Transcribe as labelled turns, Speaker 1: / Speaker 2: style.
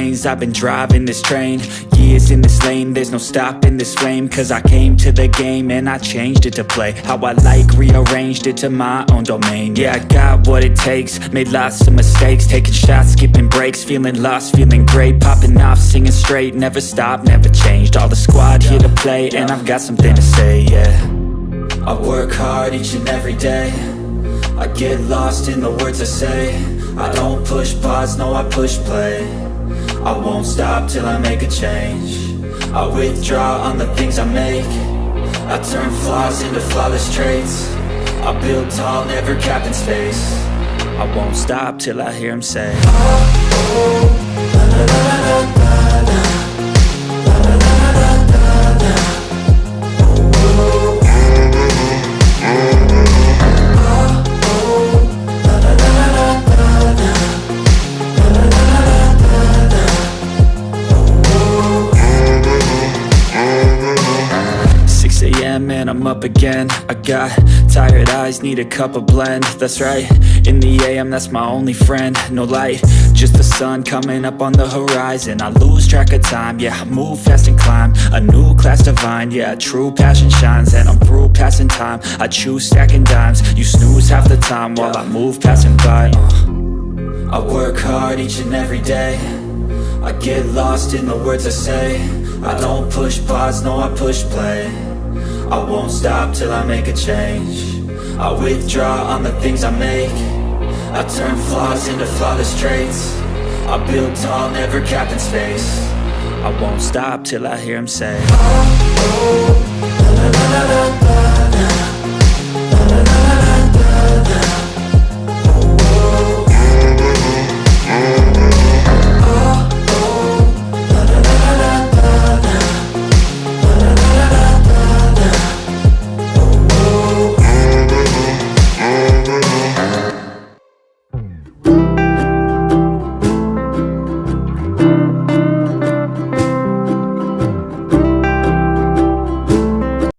Speaker 1: lanes, I've been driving this train. Years in this lane, there's no stopping this flame. Cause I came to the game and I changed it to play how I like, rearranged it to my own domain. Yeah, I got what it takes, made lots of mistakes, taking shots, skipping breaks, feeling lost, feeling great, popping off, singing straight, never stopped, never changed. All the squad here to play, and I've got something to say, yeah. I work hard each and every day, I get lost in the words I say. I don't push pause, no I push play. I won't stop till I make a change. I withdraw on the things I make. I turn flaws into flawless traits. I build tall, never capped in space. I won't stop till I hear him say, oh, oh, la, la, la, la, la, la. And I'm up again. I got tired eyes, need a cup of blend. That's right, in the AM, that's my only friend. No light, just the sun coming up on the horizon. I lose track of time, yeah, I move fast and climb a new class divine, yeah, true passion shines. And I'm through passing time, I choose stacking dimes. You snooze half the time while I move passing by. I work hard each and every day, I get lost in the words I say. I don't push pause, no I push play. I won't stop till I make a change. I withdraw on the things I make. I turn flaws into flawless traits. I build tall, never capped in space. I won't stop till I hear him say, oh, oh, la, la, la, la, la.